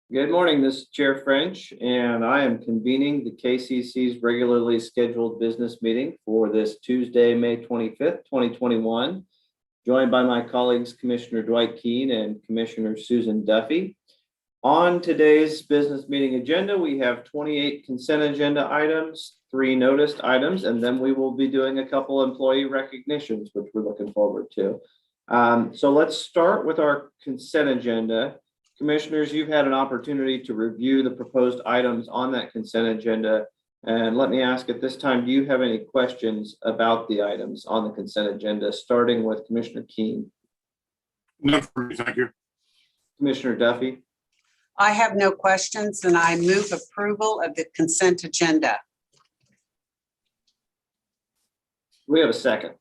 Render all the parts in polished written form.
Good morning, this is Chair French, and I am convening the KCC's regularly scheduled business meeting for this Tuesday, May 25th, 2021, joined by my colleagues, Commissioner Dwight Keene and Commissioner Susan Duffy. On today's business meeting agenda, we have 28 consent agenda items, 3 noticed items, and then we will be doing a couple employee recognitions, which we're looking forward to. So let's start with our consent agenda. Commissioners, you've had an opportunity to review the proposed items on that consent agenda. And let me ask at this time, do you have any questions about the items on the consent agenda, starting with Commissioner Keene? None for me, thank you. Commissioner Duffy? I have no questions and I move approval of the consent agenda. We have a second.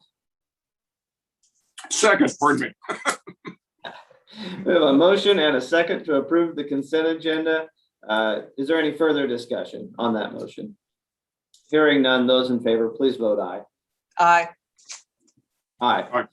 Second, pardon me. We have a motion and a second to approve the consent agenda. Is there any further discussion on that motion? Hearing none, those in favor, please vote aye. Aye. Aye. Aye.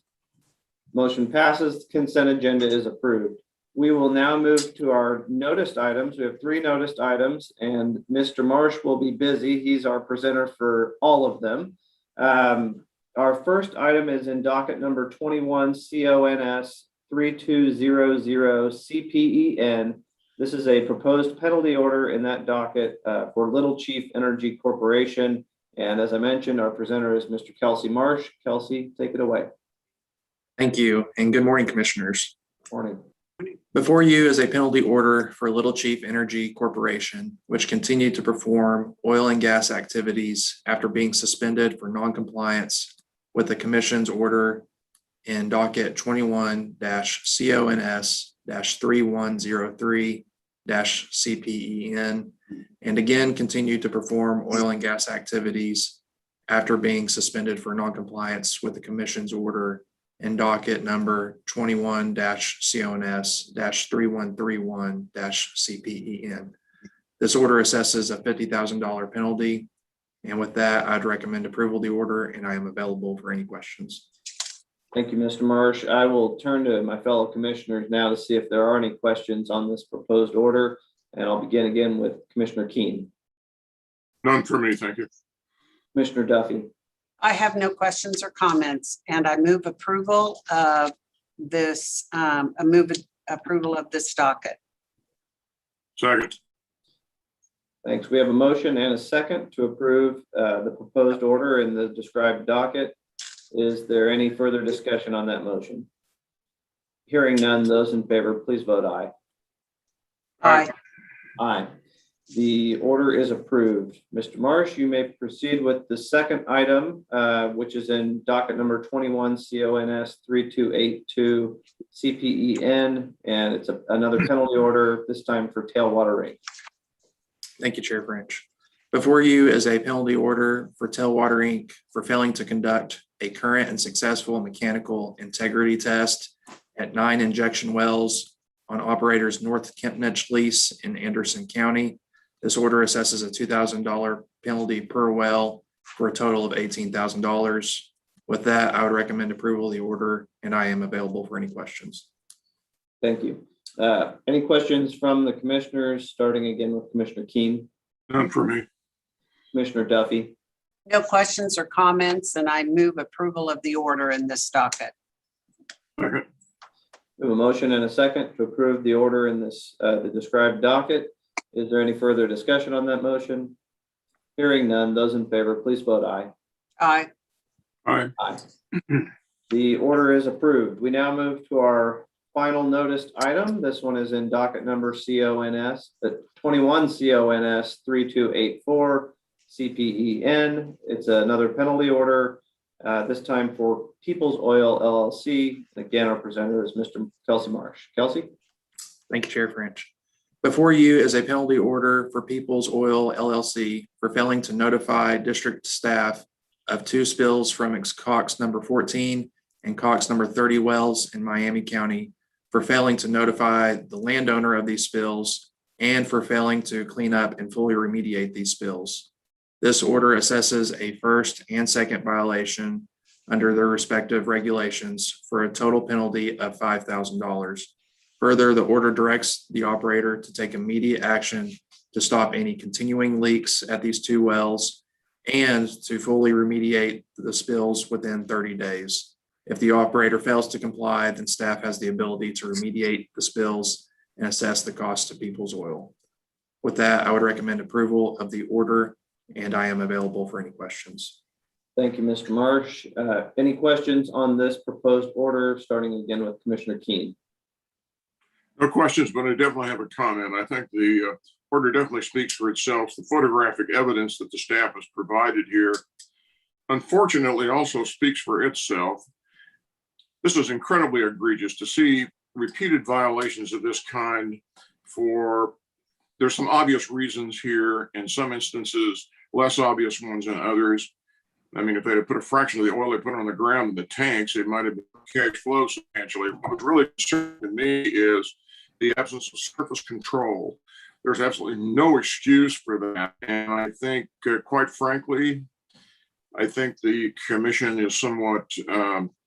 Motion passes. Consent agenda is approved. We will now move to our noticed items. We have 3 noticed items, and Mr. Marsh will be busy. He's our presenter for all of them. Our first item is in docket number 21 CONS 3200 CPEN. This is a proposed penalty order in that docket for Little Chief Energy Corporation. And as I mentioned, our presenter is Mr. Kelsey Marsh. Kelsey, take it away. Thank you, and good morning, Commissioners. Morning. Before you is a penalty order for Little Chief Energy Corporation, which continued to perform oil and gas activities after being suspended for noncompliance with the Commission's order in docket 21-CONS-3103-CPEN, and again continued to perform oil and gas activities after being suspended for noncompliance with the Commission's order in docket number 21-CONS-3131-CPEN. This order assesses a $50,000 penalty. And with that, I'd recommend approval of the order, and I am available for any questions. Thank you, Mr. Marsh. I will turn to my fellow commissioners now to see if there are any questions on this proposed order. And I'll begin again with Commissioner Keene. None for me, thank you. Commissioner Duffy. I have no questions or comments and I move approval of this, approval of this docket. Second. Thanks. We have a motion and a second to approve the proposed order in the described docket. Is there any further discussion on that motion? Hearing none, those in favor, please vote aye. Aye. Aye. The order is approved. Mr. Marsh, you may proceed with the second item, which is in docket number 21 CONS 3282 CPEN, and it's another penalty order, this time for Tailwater Inc. Thank you, Chair French. Before you is a penalty order for Tailwater Inc. for failing to conduct a current and successful mechanical integrity test at 9 injection wells on operators North Kempnich lease in Anderson County. This order assesses a $2,000 penalty per well for a total of $18,000. With that, I would recommend approval of the order, and I am available for any questions. Thank you. Any questions from the commissioners, starting again with Commissioner Keene? None for me. Commissioner Duffy? No questions or comments and I move approval of the order in this docket. Second. We have a motion and a second to approve the order in this the described docket. Is there any further discussion on that motion? Hearing none, those in favor, please vote aye. Aye. Aye. Aye. The order is approved. We now move to our final noticed item. This one is in docket number CONS 21 CONS 3284 CPEN. It's another penalty order, this time for Peoples Oil LLC. Again, our presenter is Mr. Kelsey Marsh. Kelsey? Thank you, Chair French. Before you is a penalty order for Peoples Oil LLC for failing to notify district staff of 2 spills from its Cox number 14 and Cox number 30 wells in Miami County, for failing to notify the landowner of these spills, and for failing to clean up and fully remediate these spills. This order assesses a first and second violation under their respective regulations for a total penalty of $5,000. Further, the order directs the operator to take immediate action to stop any continuing leaks at these two wells and to fully remediate the spills within 30 days. If the operator fails to comply, then staff has the ability to remediate the spills and assess the cost to Peoples Oil. With that, I would recommend approval of the order, and I am available for any questions. Thank you, Mr. Marsh. Any questions on this proposed order, starting again with Commissioner Keen? No questions, but I definitely have a comment. I think the order definitely speaks for itself. The photographic evidence that the staff has provided here, unfortunately, also speaks for itself. This is incredibly egregious to see repeated violations of this kind there's some obvious reasons here, in some instances, less obvious ones than others. I mean, if they had put a fraction of the oil they put on the ground in the tanks, it might have been cash flow substantially. What's really concerning to me is the absence of surface control. There's absolutely no excuse for that. And I think, quite frankly, I think the commission is somewhat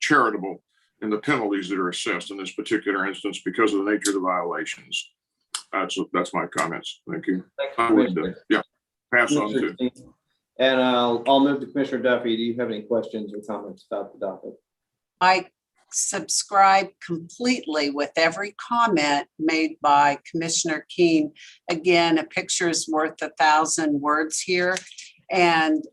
charitable in the penalties that are assessed in this particular instance because of the nature of the violations. That's my comments. Thank you. Thank you, I would, Commissioner. pass on Commissioner to. Keen. And I'll move to Commissioner Duffy. Do you have any questions or comments about the docket? I subscribe completely with every comment made by Commissioner Keen. Again, a picture is worth 1,000 words here. And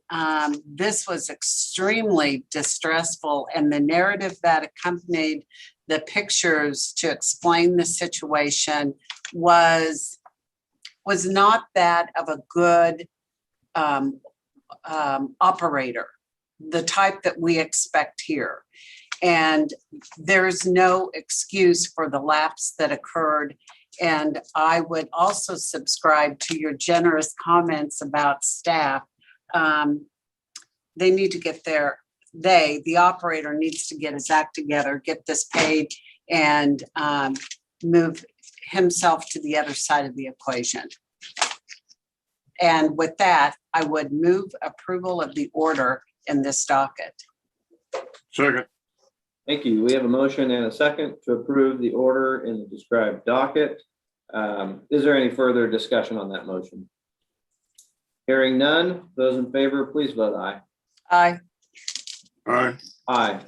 this was extremely distressful. And the narrative that accompanied the pictures to explain the situation was not that of a good operator, the type that we expect here. And there's no excuse for the lapse that occurred. And I would also subscribe to your generous comments about staff. They need to get the operator needs to get his act together, get this paid, and move himself to the other side of the equation. And with that, I would move approval of the order in this docket. Second. Thank you. We have a motion and a second to approve the order in the described docket. Is there any further discussion on that motion? Hearing none, those in favor, please vote aye. Aye. Aye. Aye.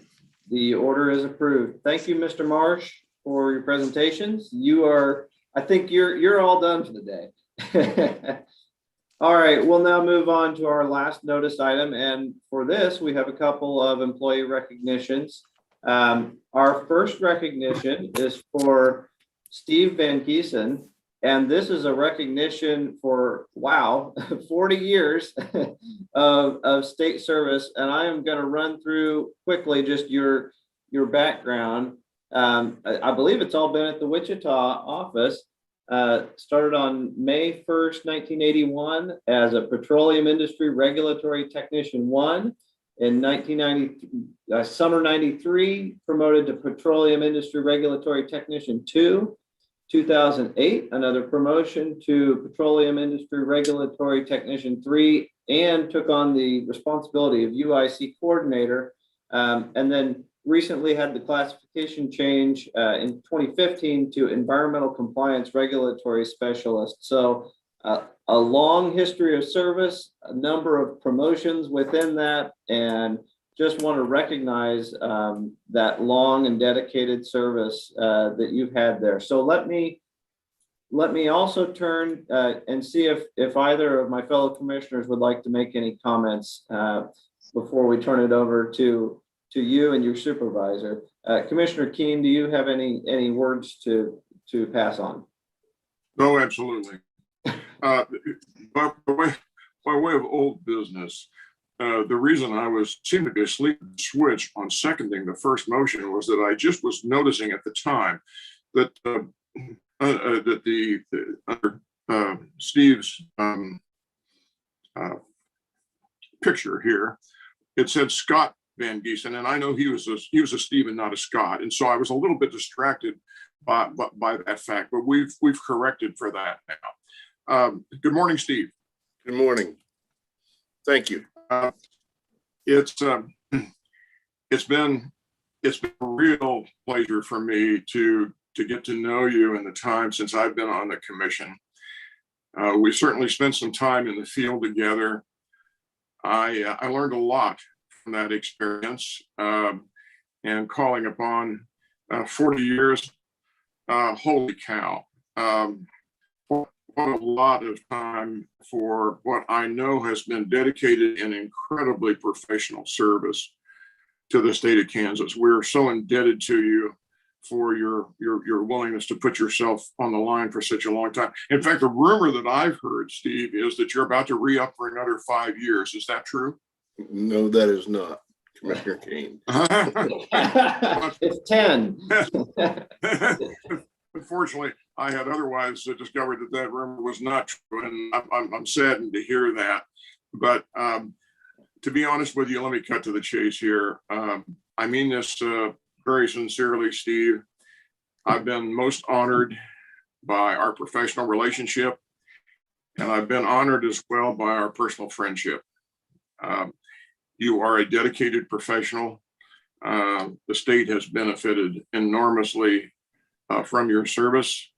The order is approved. Thank you, Mr. Marsh, for your presentations. I think you're all done for the day. All right, we'll now move on to our last notice item. And for this, we have a couple of employee recognitions. Our first recognition is for Steve Van Giesen. And this is a recognition for, 40 years of state service. And I am going to run through quickly just your background. I believe it's all been at the Wichita office. Started on May 1st, 1981 as a Petroleum Industry Regulatory Technician 1. In 1990, summer 93, promoted to Petroleum Industry Regulatory Technician 2. 2008, another promotion to Petroleum Industry Regulatory Technician 3, and took on the responsibility of UIC Coordinator. And then recently had the classification change in 2015 to Environmental Compliance Regulatory Specialist. So a long history of service, a number of promotions within that, and just want to recognize that long and dedicated service that you've had there. So let me also turn and see if either of my fellow commissioners would like to make any comments before we turn it over to you and your supervisor. Commissioner Keen, do you have any words to pass on? No, absolutely. By way of old business, the reason I seemed to be asleep at the switch on seconding the first motion was that I just was noticing at the time that under Steve's picture here, it said Scott Van Giesen, and I know he was a Steve and not a Scott, and so I was a little bit distracted by that fact. But we've corrected for that now. Good morning, Steve. Good morning. Thank you. It's been a real pleasure for me to to get to know you in the time since I've been on the commission. We certainly spent some time in the field together. I learned a lot from that experience, and calling upon 40 years. Holy cow. What a lot of time for what I know has been dedicated and incredibly professional service to the state of Kansas. We're so indebted to you for your willingness to put yourself on the line for such a long time. In fact, the rumor that I've heard, Steve, is that you're about to re-up for another 5 years. Is that true? No, that is not, Commissioner Kane. It's 10. Unfortunately, I had otherwise discovered that that rumor was not true, and I'm saddened to hear that. But to be honest with you, let me cut to the chase here. I mean this very sincerely, Steve. I've been most honored by our professional relationship, and I've been honored as well by our personal friendship. You are a dedicated professional. The state has benefited enormously from your service.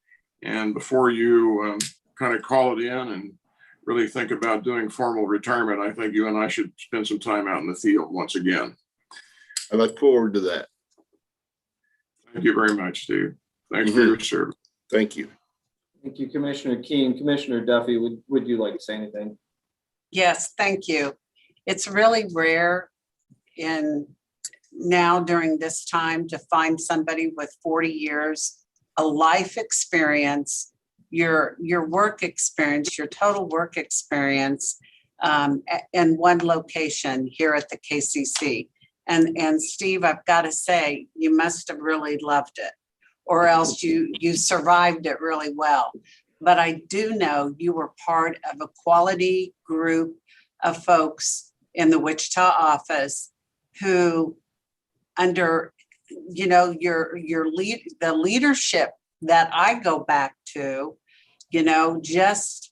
And before you kind of call it in and really think about doing formal retirement, I think you and I should spend some time out in the field once again. I look forward to that. Thank you very much, Steve. Thanks for your service. Thank you. Thank you, Commissioner Keen. Commissioner Duffy, would you like to say anything? Yes, thank you. It's really rare now during this time to find somebody with 40 years, a life experience, your work experience, your total work experience, in one location here at the KCC. And Steve, I've got to say, you must have really loved it, or else you survived it really well. But I do know you were part of a quality group of folks in the Wichita office who, under the leadership that I go back to, just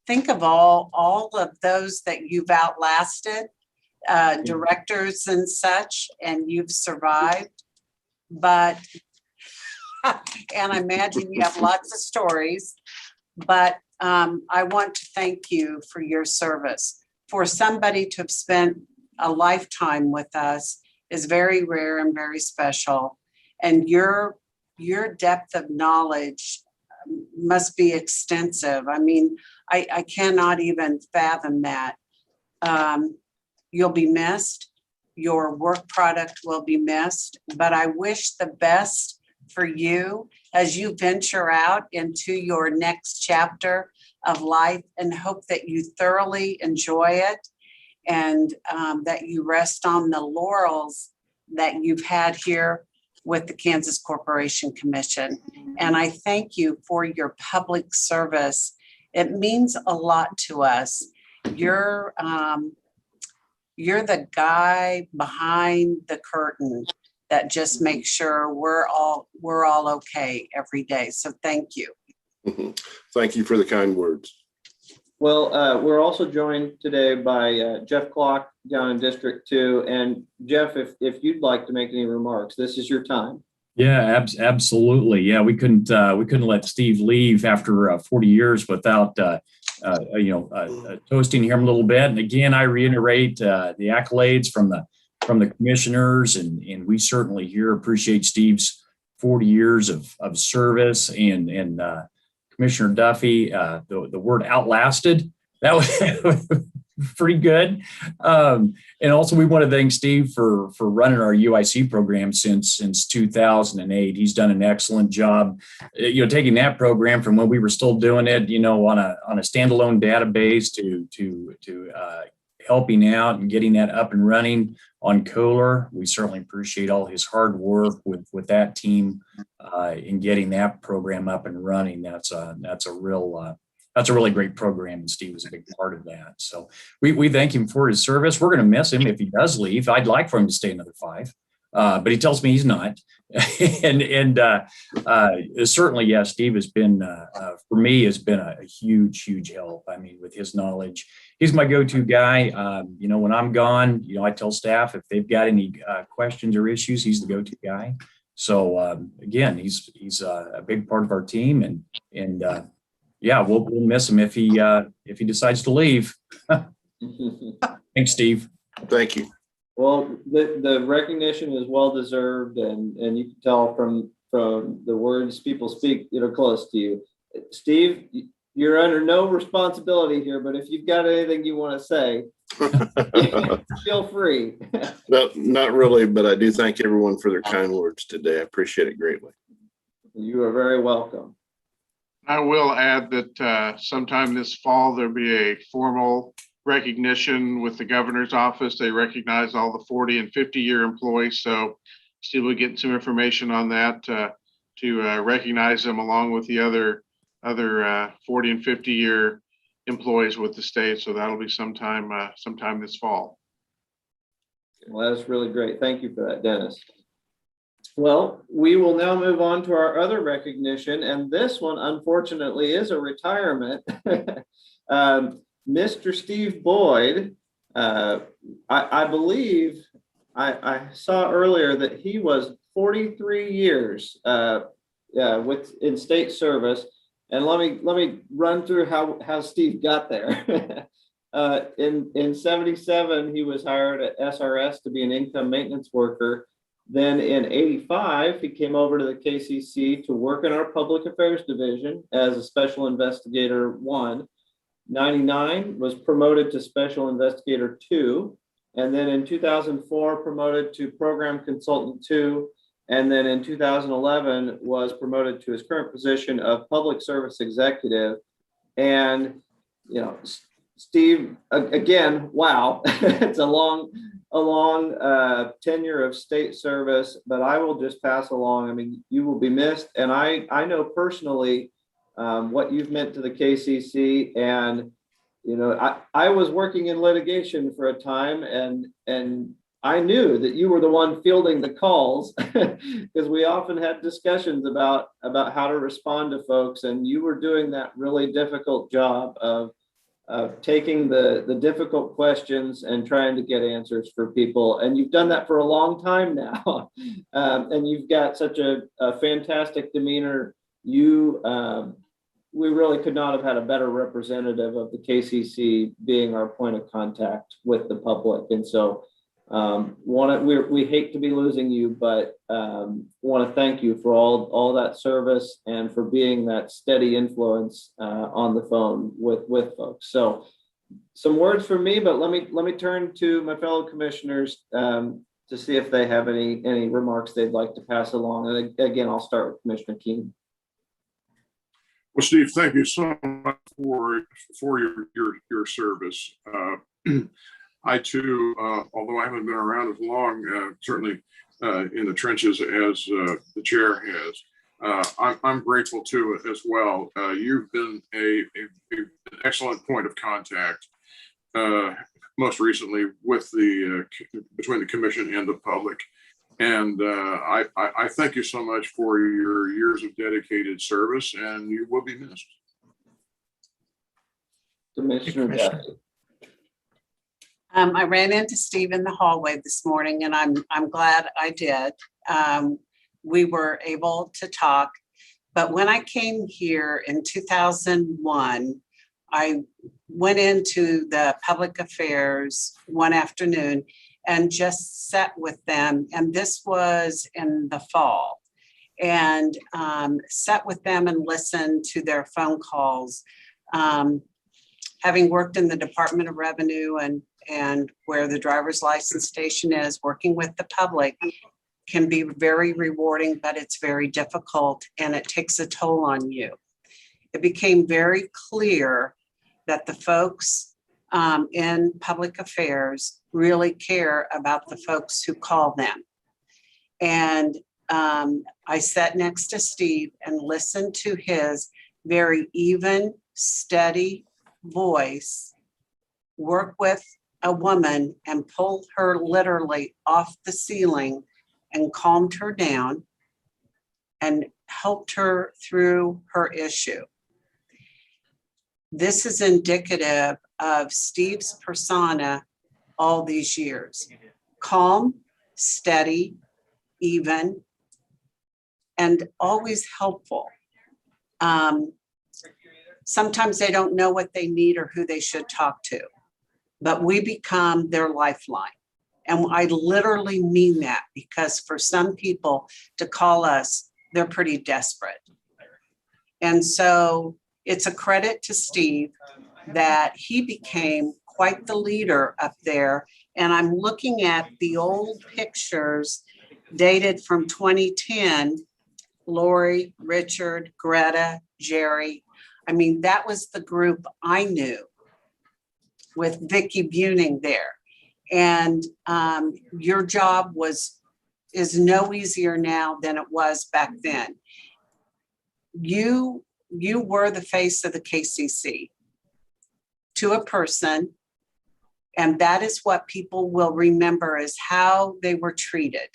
think of all of those that you've outlasted, directors and such, and you've survived. But and I imagine you have lots of stories, but I want to thank you for your service. For somebody to have spent a lifetime with us is very rare and very special. And your depth of knowledge must be extensive. I mean, I cannot even fathom that. You'll be missed. Your work product will be missed, but I wish the best for you as you venture out into your next chapter of life, and hope that you thoroughly enjoy it, and that you rest on the laurels that you've had here with the Kansas Corporation Commission. And I thank you for your public service. It means a lot to us. You're the guy behind the curtain that just makes sure we're all okay every day. So thank you. Thank you for the kind words. Well, we're also joined today by Jeff Clock down in District 2. And Jeff, if you'd like to make any remarks, this is your time. Yeah, absolutely. Yeah, we couldn't let Steve leave after 40 years without toasting him a little bit. And again, I reiterate the accolades from the commissioners, and we certainly here appreciate Steve's 40 years of service. And Commissioner Duffy, the word outlasted, that was pretty good. And also we want to thank Steve for running our UIC program since 2008. He's done an excellent job, taking that program from when we were still doing it, on a standalone database to helping out and getting that up and running on Kohler. We certainly appreciate all his hard work with that team in getting that program up and running. That's a really great program, and Steve was a big part of that. So we thank him for his service. We're going to miss him if he does leave. I'd like for him to stay another 5, but he tells me he's not. and certainly, yeah, Steve has been, for me, has been a huge help. I mean, with his knowledge, he's my go-to guy. When I'm gone, I tell staff if they've got any questions or issues, he's the go-to guy. So again, he's a big part of our team, and yeah, we'll miss him if he decides to leave. Thanks, Steve. Thank you. Well, the recognition is well deserved, and you can tell from the words people speak that are close to you. Steve, you're under no responsibility here, but if you've got anything you want to say, feel free. No, not really, but I do thank everyone for their kind words today. I appreciate it greatly. You are very welcome. I will add that sometime this fall, there'll be a formal recognition with the governor's office. They recognize all the 40 and 50-year employees. So Steve will get some information on that to recognize them along with the other 40 and 50-year employees with the state. So that'll be sometime this fall. Well, that's really great. Thank you for that, Dennis. Well, we will now move on to our other recognition, and this one, unfortunately, is a retirement. Mr. Steve Boyd, I believe I saw earlier that he was 43 years in state service, and let me run through how Steve got there. In 77, he was hired at SRS to be an income maintenance worker. Then in 85, he came over to the KCC to work in our public affairs division as a special investigator 1. 99 was promoted to special investigator 2. And then in 2004, promoted to program consultant 2. And then in 2011 was promoted to his current position of public service executive. And, you know, Steve, again, wow, it's a long tenure of state service, but I will just pass along. I mean, you will be missed. And I know personally what you've meant to the KCC. And, you know, I was working in litigation for a time, and I knew that you were the one fielding the calls because we often had discussions about how to respond to folks. And you were doing that really difficult job of taking the difficult questions and trying to get answers for people. And you've done that for a long time now. And you've got such a fantastic demeanor. We really could not have had a better representative of the KCC being our point of contact with the public. And so we hate to be losing you, but want to thank you for all that service and for being that steady influence on the phone with folks. So some words from me, but let me turn to my fellow commissioners to see if they have any remarks they'd like to pass along. And again, I'll start with Commissioner Keen. Well, Steve, thank you so much for your service. I too, although I haven't been around as long, certainly in the trenches as the chair has, I'm grateful to it as well. You've been an excellent point of contact, most recently with between the commission and the public. And I thank you so much for your years of dedicated service, and you will be missed. Commissioner Duffy. I ran into Steve in the hallway this morning, and I'm glad I did. We were able to talk, but when I came here in 2001, I went into the public affairs one afternoon and just sat with them. And this was in the fall, and sat with them and listened to their phone calls. Having worked in the Department of Revenue and where the driver's license station is, working with the public can be very rewarding, but it's very difficult and it takes a toll on you. It became very clear that the folks in public affairs really care about the folks who call them. And I sat next to Steve and listened to his very even, steady voice work with a woman and pull her literally off the ceiling and calmed her down and helped her through her issue. This is indicative of Steve's persona all these years. Calm, steady, even, and always helpful. Sometimes they don't know what they need or who they should talk to, but we become their lifeline. And I literally mean that, because for some people to call us, they're pretty desperate. And so it's a credit to Steve that he became quite the leader up there. And I'm looking at the old pictures dated from 2010, Lori, Richard, Greta, Jerry. I mean, that was the group I knew with Vicki Buning there. And your job is no easier now than it was back then. You were the face of the KCC to a person, and that is what people will remember, is how they were treated.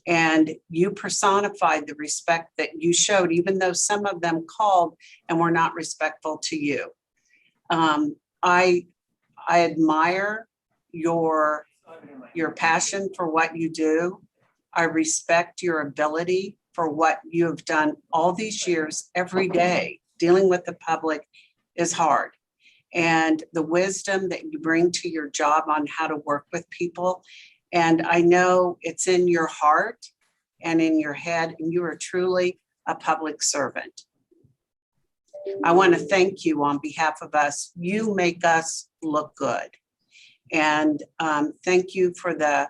And you personified the respect that you showed, even though some of them called and were not respectful to you. I admire your passion for what you do. I respect your ability for what you have done all these years. Every day, dealing with the public is hard. And the wisdom that you bring to your job on how to work with people. And I know it's in your heart and in your head, and you are truly a public servant. I want to thank you on behalf of us. You make us look good. And thank you for the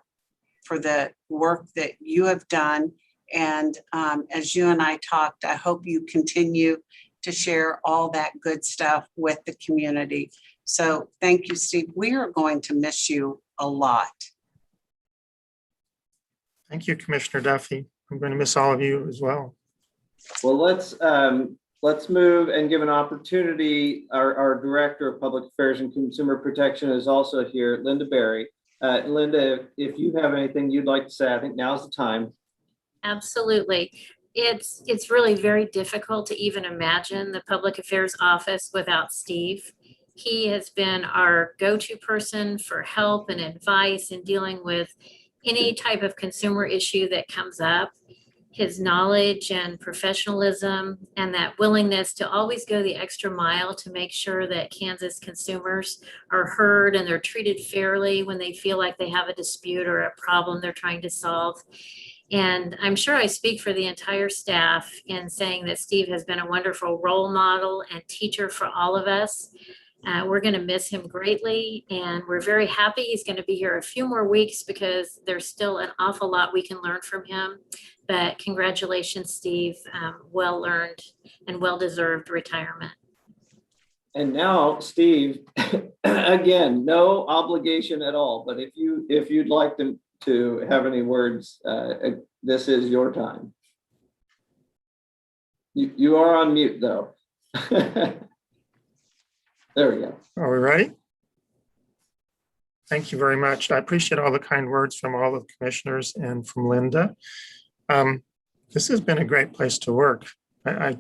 work that you have done. And as you and I talked, I hope you continue to share all that good stuff with the community. So thank you, Steve. We are going to miss you a lot. Thank you, Commissioner Duffy. I'm going to miss all of you as well. Well, let's move and give an opportunity. Our Director of Public Affairs and Consumer Protection is also here, Linda Berry. Linda, if you have anything you'd like to say, I think now's the time. Absolutely. It's really very difficult to even imagine the Public Affairs Office without Steve. He has been our go-to person for help and advice in dealing with any type of consumer issue that comes up. His knowledge and professionalism and that willingness to always go the extra mile to make sure that Kansas consumers are heard and they're treated fairly when they feel like they have a dispute or a problem they're trying to solve. And I'm sure I speak for the entire staff in saying that Steve has been a wonderful role model and teacher for all of us. We're going to miss him greatly, and we're very happy he's going to be here a few more weeks because there's still an awful lot we can learn from him. But congratulations, Steve. Well earned and well-deserved retirement. And now, Steve, again, no obligation at all, but if you'd like to have any words, this is your time. You are on mute, though. There we go. Are we ready? Thank you very much. I appreciate all the kind words from all of the commissioners and from Linda. This has been a great place to work. I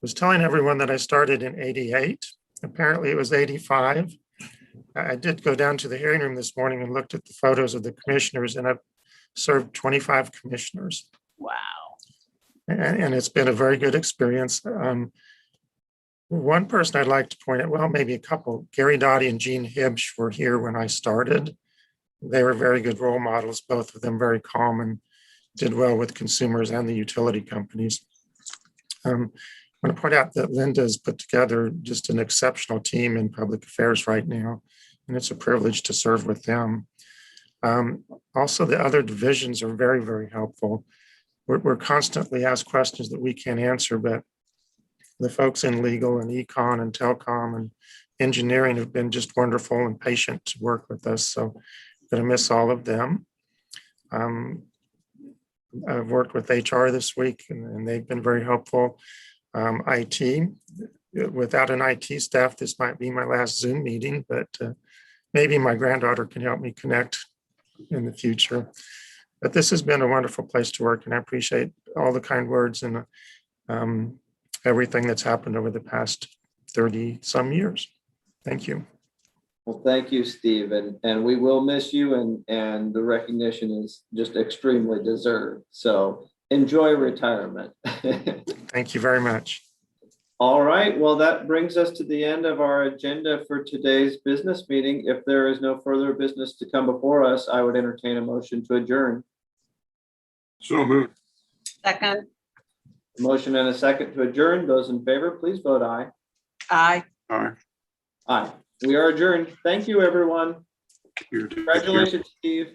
was telling everyone that I started in '88. Apparently it was '85. I did go down to the hearing room this morning and looked at the photos of the commissioners, and I've served 25 commissioners. Wow. And it's been a very good experience. One person I'd like to point out, well, maybe a couple, Gary Dottie and Gene Hibsch were here when I started. They were very good role models, both of them very calm and did well with consumers and the utility companies. I want to point out that Linda's put together just an exceptional team in public affairs right now, and it's a privilege to serve with them. Also, the other divisions are very, very helpful. We're constantly asked questions that we can't answer, but the folks in legal and econ and telecom and engineering have been just wonderful and patient to work with us. So I'm going to miss all of them. I've worked with HR this week and they've been very helpful. IT, without an IT staff, this might be my last Zoom meeting, but maybe my granddaughter can help me connect in the future. But this has been a wonderful place to work, and I appreciate all the kind words and everything that's happened over the past 30 some years. Thank you. Well, thank you, Steve, and we will miss you, and the recognition is just extremely deserved. So enjoy retirement. Thank you very much. All right, well, that brings us to the end of our agenda for today's business meeting. If there is no further business to come before us, I would entertain a motion to adjourn. So moved. Second, Motion and a second to adjourn. Those in favor, please vote aye. aye. All right. Aye. We are adjourned. Thank you, everyone. Here, take care. Congratulations, Steve.